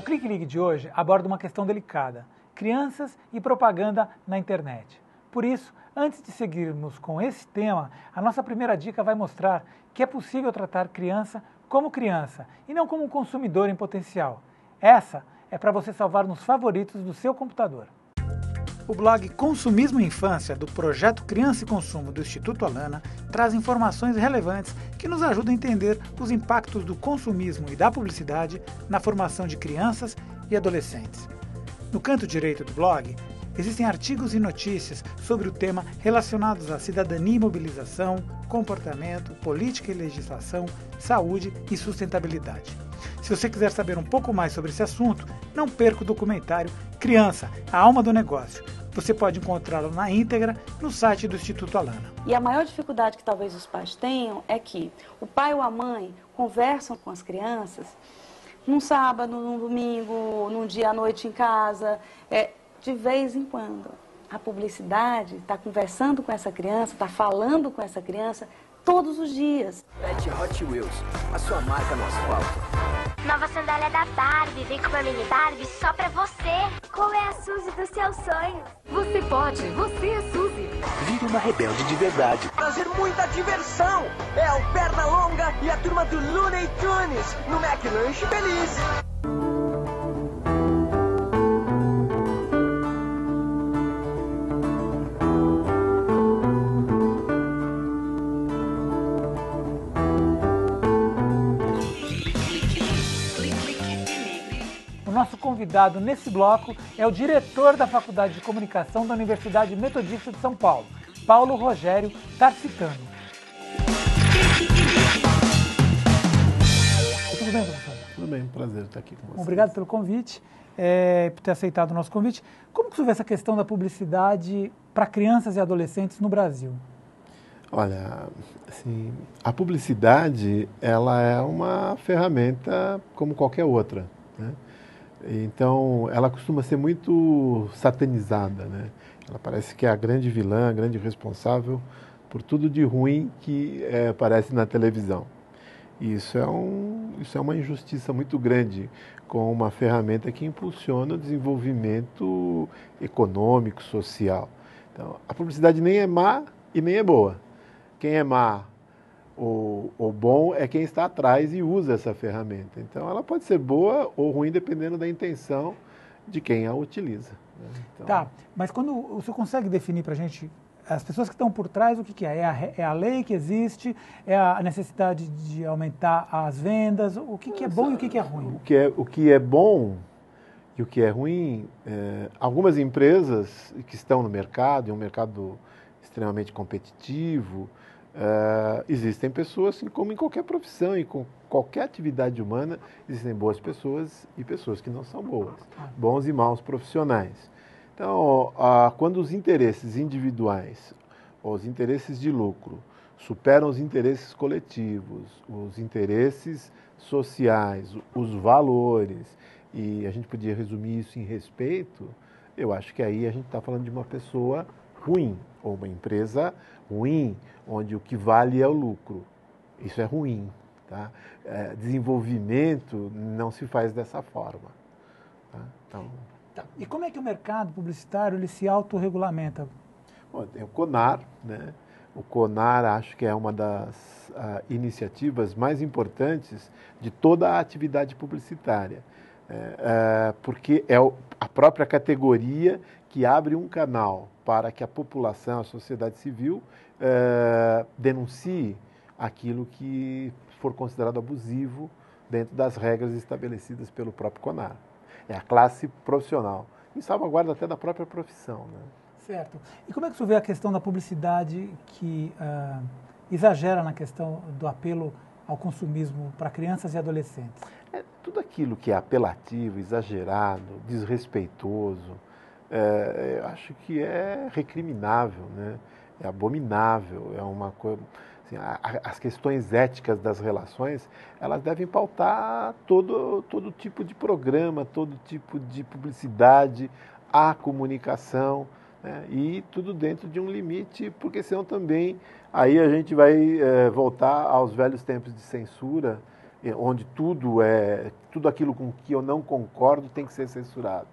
Clique Ligue de hoje aborda uma questão delicada: crianças e propaganda na internet. Por isso, antes de seguirmos com esse tema, a nossa primeira dica vai mostrar que é possível tratar criança e não como um consumidor em potencial. Essa é para você salvar nos favoritos do seu computador. O blog Consumismo e Infância, do projeto Criança e Consumo do Instituto Alana, traz informações relevantes que nos ajudam a entender os impactos do consumismo e da publicidade na formação de crianças e adolescentes. No canto direito do blog, existem artigos e notícias sobre o tema relacionados à cidadania e mobilização, comportamento, política e legislação, saúde e sustentabilidade. Se você quiser saber um pouco mais sobre esse assunto, não perca o documentário Criança, a Alma do Negócio. Você pode encontrá-lo na íntegra no site do Instituto Alana. E a maior dificuldade que talvez os pais tenham é que o pai ou a mãe conversam com as crianças num sábado, num domingo, num dia à noite em casa, de vez em quando. A publicidade está conversando com essa criança, está falando com essa criança todos os dias. Pet Hot Wheels, a sua marca no asfalto. Nova sandália da Barbie, vem com uma mini Barbie só pra você. Qual é a Suzy dos seus sonhos? Você pode, você é Suzy. Vire uma rebelde de verdade. Trazer muita diversão. É o Pernalonga e a turma do Looney Tunes no McLanche Feliz. O nosso convidado nesse bloco é o diretor da Faculdade de Comunicação da Universidade Metodista de São Paulo, Paulo Rogério Tarcitano. Tudo bem, professor? Tudo bem, prazer estar aqui com você. Obrigado pelo convite, por ter aceitado o nosso convite. Como que você vê essa questão da publicidade para crianças e adolescentes no Brasil? Olha, assim, a publicidade, ela é uma ferramenta como qualquer outra, né? Então, ela costuma ser muito satanizada, né? Ela parece que é a grande vilã, a grande responsável por tudo de ruim que aparece na televisão. E isso é uma injustiça muito grande com uma ferramenta que impulsiona o desenvolvimento econômico, social. Então, a publicidade nem é má e nem é boa. Quem é má ou bom é quem está atrás e usa essa ferramenta. Então, ela pode ser boa ou ruim, dependendo da intenção de quem a utiliza, né? Então... Tá, mas quando você consegue definir para a gente, as pessoas que estão por trás, o que é? É a lei que existe? É a necessidade de aumentar as vendas? O que é bom e o que é ruim? O que é bom e o que é ruim, algumas empresas que estão no mercado, é um mercado extremamente competitivo, existem pessoas, assim como em qualquer profissão e com qualquer atividade humana, existem boas pessoas e pessoas que não são boas, bons e maus profissionais. Então, quando os interesses individuais, os interesses de lucro, superam os interesses coletivos, os interesses sociais, os valores, e a gente podia resumir isso em respeito, eu acho que aí a gente está falando de uma pessoa ruim, ou uma empresa ruim, onde o que vale é o lucro. Isso é ruim, tá? Desenvolvimento não se faz dessa forma, tá? Então... E como é que o mercado publicitário ele se autorregulamenta? Bom, tem o CONAR, né? O CONAR acho que é uma das iniciativas mais importantes de toda a atividade publicitária, porque é a própria categoria que abre um canal para que a população, a sociedade civil, denuncie aquilo que for considerado abusivo dentro das regras estabelecidas pelo próprio CONAR. É a classe profissional, em salvaguarda até da própria profissão, né? Certo. E como é que você vê a questão da publicidade que exagera na questão do apelo ao consumismo para crianças e adolescentes? Tudo aquilo que é apelativo, exagerado, desrespeitoso, eu acho que é recriminável, né? É abominável, é uma coisa... Assim, as questões éticas das relações, elas devem pautar todo tipo de programa, todo tipo de publicidade, a comunicação, né? E tudo dentro de um limite, porque senão também aí a gente vai voltar aos velhos tempos de censura, onde tudo aquilo com que eu não concordo tem que ser censurado.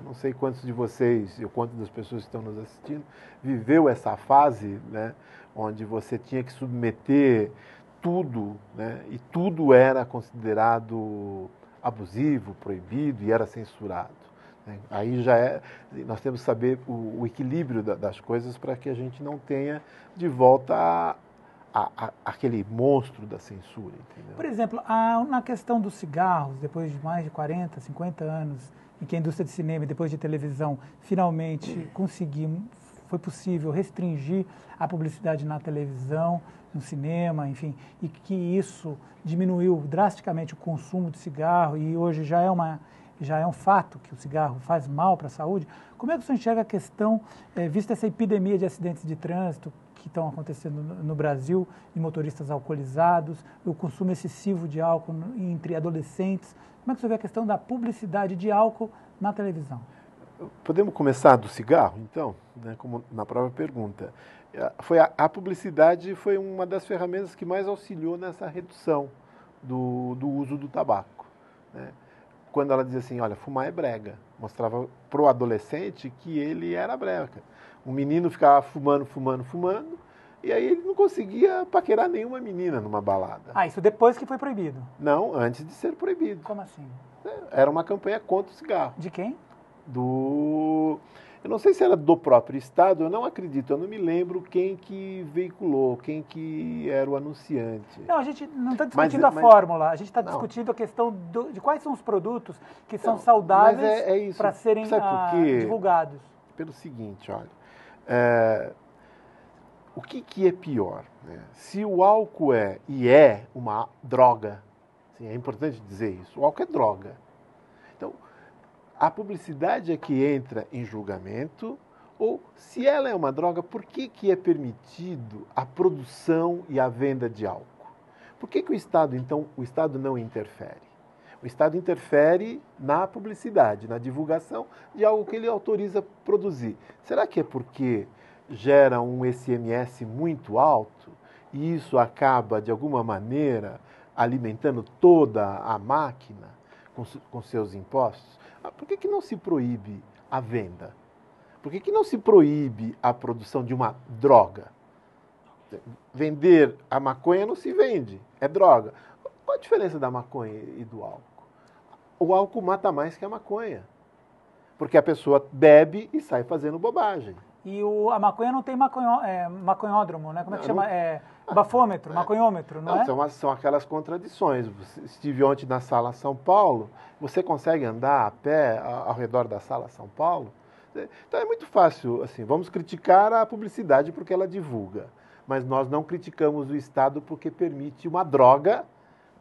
Não sei quantos de vocês, ou quantas das pessoas que estão nos assistindo, viveu essa fase, né, onde você tinha que submeter tudo, né, e tudo era considerado abusivo, proibido e era censurado. Né? Aí nós temos que saber o equilíbrio das coisas para que a gente não tenha de volta aquele monstro da censura. Entendeu? Por exemplo, na questão dos cigarros, depois de mais de 40, 50 anos, em que a indústria de cinema e depois de televisão finalmente foi possível restringir a publicidade na televisão, no cinema, enfim, e que isso diminuiu drasticamente o consumo de cigarro e hoje já é um fato que o cigarro faz mal para a saúde. Como é que você enxerga a questão, vista essa epidemia de acidentes de trânsito que estão acontecendo no Brasil, de motoristas alcoolizados, o consumo excessivo de álcool entre adolescentes? Como é que você vê a questão da publicidade de álcool na televisão? Podemos começar do cigarro, então, né, como na própria pergunta. A publicidade foi uma das ferramentas que mais auxiliou nessa redução do uso do tabaco. Né? Quando ela dizia assim, olha, fumar é brega. Mostrava para o adolescente que ele era brega. Um menino ficava fumando, e aí ele não conseguia paquerar nenhuma menina numa balada. Isso depois que foi proibido? Não, antes de ser proibido. Como assim? Era uma campanha contra o cigarro. De quem? Eu não sei se era do próprio Estado, eu não acredito, eu não me lembro quem que veiculou, quem que era o anunciante. Não, a gente não está discutindo a fórmula, a gente está discutindo a questão de quais são os produtos que são saudáveis para serem divulgados. Pelo seguinte, olha, o que é pior? Né? Se o álcool é uma droga, assim, é importante dizer isso, o álcool é droga. Então, a publicidade é que entra em julgamento, ou se ela é uma droga, por que é permitido a produção e a venda de álcool? Por que o Estado, então, não interfere? O Estado interfere na publicidade, na divulgação de algo que ele autoriza produzir. Será que é porque gera um ICMS muito alto e isso acaba, de alguma maneira, alimentando toda a máquina com seus impostos? Por que não se proíbe a venda? Por que não se proíbe a produção de uma droga? Vender a maconha não se vende, é droga. Qual a diferença da maconha e do álcool? O álcool mata mais que a maconha, porque a pessoa bebe e sai fazendo bobagem. E a maconha não tem maconhódromo, né? Como é que chama? Bafômetro, maconhômetro, não é? São aquelas contradições. Estive ontem na Sala São Paulo, você consegue andar a pé ao redor da Sala São Paulo? Então é muito fácil, assim, vamos criticar a publicidade porque ela divulga, mas nós não criticamos o Estado porque permite uma droga,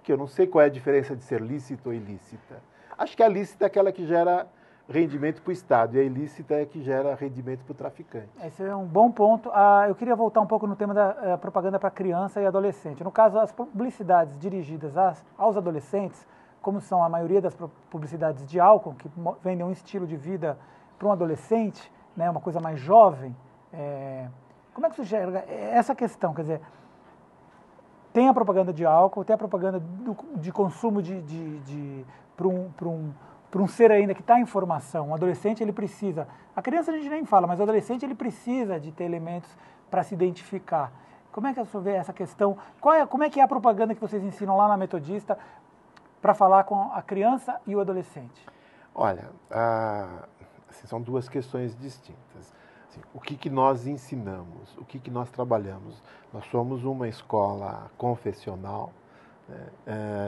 que eu não sei qual é a diferença de ser lícita ou ilícita. Acho que a lícita é aquela que gera rendimento para o Estado, e a ilícita é que gera rendimento para o traficante. Esse é um bom ponto. Eu queria voltar um pouco no tema da propaganda para criança e adolescente. No caso, as publicidades dirigidas aos adolescentes, como são a maioria das publicidades de álcool, que vendem um estilo de vida para um adolescente, né, uma coisa mais jovem, como é que você enxerga essa questão? Quer dizer, tem a propaganda de álcool, tem a propaganda de consumo para um ser ainda que está em formação. Um adolescente, ele precisa... A criança a gente nem fala, mas o adolescente, ele precisa de ter elementos para se identificar. Como é que você vê essa questão? Como é que é a propaganda que vocês ensinam lá na Metodista para falar com a criança e o adolescente? Olha, assim, são duas questões distintas. Assim, o que nós ensinamos? O que nós trabalhamos? Nós somos uma escola confessional.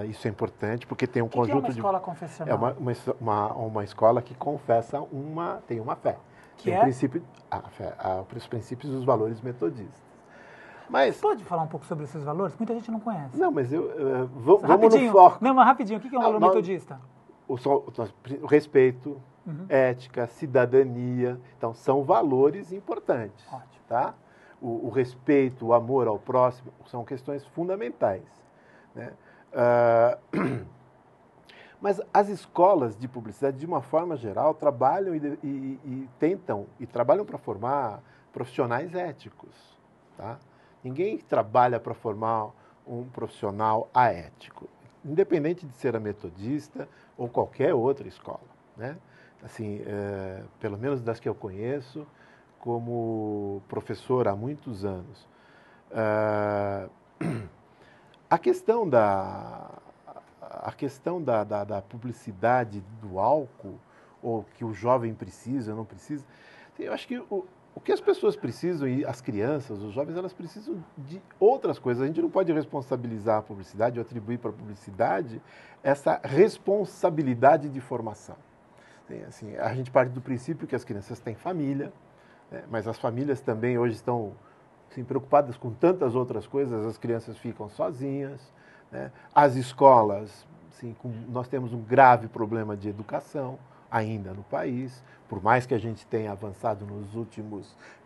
Isso é importante porque tem um conjunto de... O que é uma escola confessional? É uma escola que confessa tem uma fé. Que tem é? Os princípios e os valores metodistas. Mas... Você pode falar um pouco sobre esses valores? Muita gente não conhece. Não, mas vamos no foco. Não, mas rapidinho, o que é um valor metodista? O respeito, ética, cidadania. Então, são valores importantes. Ótimo. Tá? O respeito, o amor ao próximo, são questões fundamentais. Né? Mas as escolas de publicidade, de uma forma geral, trabalham e trabalham para formar profissionais éticos. Tá? Ninguém trabalha para formar um profissional aético. independente de ser a Metodista ou qualquer outra escola, né? Assim, pelo menos das que eu conheço, como professor há muitos anos. A questão da publicidade do álcool, ou que o jovem precisa ou não precisa, eu acho que o que as pessoas precisam, e as crianças, os jovens, elas precisam de outras coisas. A gente não pode responsabilizar a publicidade ou atribuir para a publicidade essa responsabilidade de formação. Assim, a gente parte do princípio que as crianças têm família, né, mas as famílias também hoje estão assim, preocupadas com tantas outras coisas, as crianças ficam sozinhas, né? As escolas, assim, nós temos um grave problema de educação ainda no país, por mais que a gente tenha avançado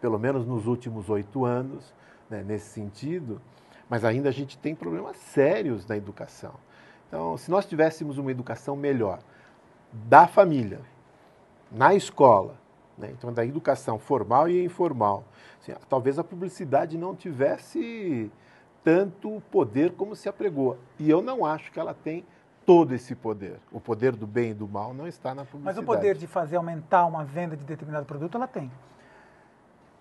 pelo menos nos últimos 8 anos, né, nesse sentido, mas ainda a gente tem problemas sérios na educação. Então, se nós tivéssemos uma educação melhor da família, na escola, né, então da educação formal e informal, assim, talvez a publicidade não tivesse tanto poder como se apregou. E eu não acho que ela tem todo esse poder. O poder do bem e do mal não está na publicidade. Mas o poder de fazer aumentar uma venda de determinado produto, ela tem.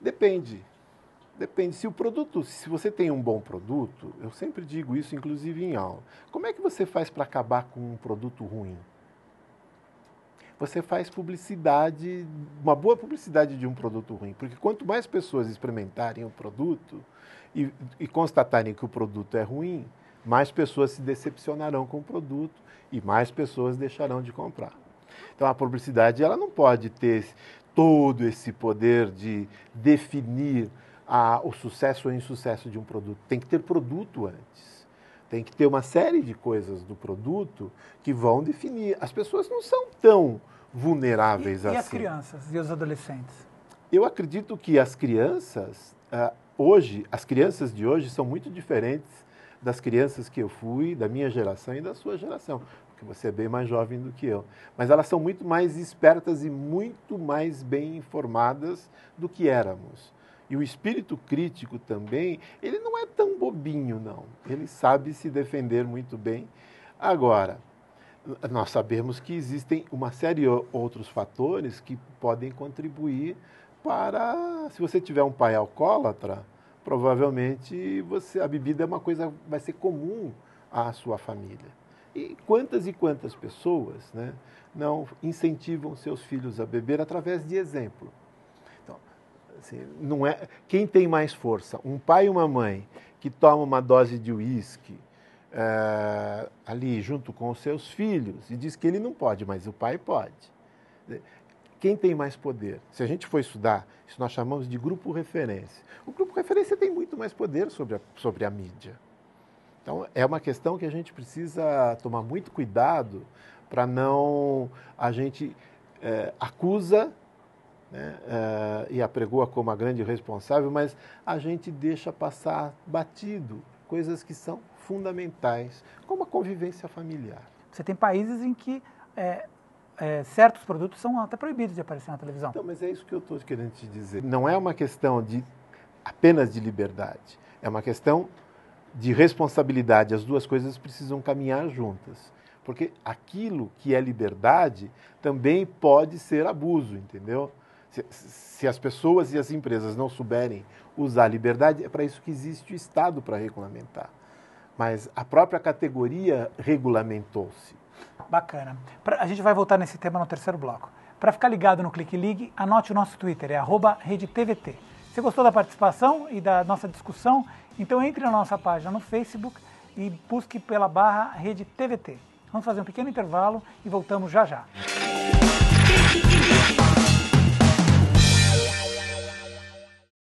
Depende. Depende. Se você tem um bom produto, eu sempre digo isso, inclusive em aula, como é que você faz para acabar com um produto ruim? Você faz publicidade, uma boa publicidade de um produto ruim, porque quanto mais pessoas experimentarem o produto e constatarem que o produto é ruim, mais pessoas se decepcionarão com o produto e mais pessoas deixarão de comprar. Então, a publicidade ela não pode ter todo esse poder de definir o sucesso ou insucesso de um produto. Tem que ter produto antes. Tem que ter uma série de coisas do produto que vão definir. As pessoas não são tão vulneráveis assim. E as crianças e os adolescentes? Eu acredito que as crianças, as crianças de hoje são muito diferentes das crianças que eu fui, da minha geração e da sua geração, porque você é bem mais jovem do que eu. Mas elas são muito mais espertas e muito mais bem informadas do que éramos. E o espírito crítico também, ele não é tão bobinho, não. Ele sabe se defender muito bem. Agora, nós sabemos que existem uma série de outros fatores que podem contribuir para, se você tiver um pai alcoólatra, provavelmente a bebida é uma coisa vai ser comum à sua família. E quantas pessoas, né, não incentivam seus filhos a beber através de exemplo? Então, assim, não é quem tem mais força, um pai e uma mãe que tomam uma dose de uísque ali junto com os seus filhos e diz que ele não pode, mas o pai pode. Quem tem mais poder? Se a gente for estudar, isso nós chamamos de grupo referência. O grupo referência tem muito mais poder sobre a mídia. Então, é uma questão que a gente precisa tomar muito cuidado para não... A gente acusa, né, e apregoa como a grande responsável, mas a gente deixa passar batido coisas que são fundamentais, como a convivência familiar. Você tem países em que... certos produtos são até proibidos de aparecer na televisão. Então, mas é isso que eu estou querendo te dizer. Não é uma questão apenas de liberdade, é uma questão de responsabilidade. As duas coisas precisam caminhar juntas, porque aquilo que é liberdade também pode ser abuso, entendeu? Se as pessoas e as empresas não souberem usar a liberdade, é para isso que existe o Estado para regulamentar. Mas a própria categoria regulamentou-se. Bacana. A gente vai voltar nesse tema no terceiro bloco. Para ficar ligado no Clique Ligue, anote o nosso Twitter, é @RedeTVT. Você gostou da participação e da nossa discussão? Então entre na nossa página no Facebook e busque pela barra RedeTVT. Vamos fazer um pequeno intervalo e voltamos já já.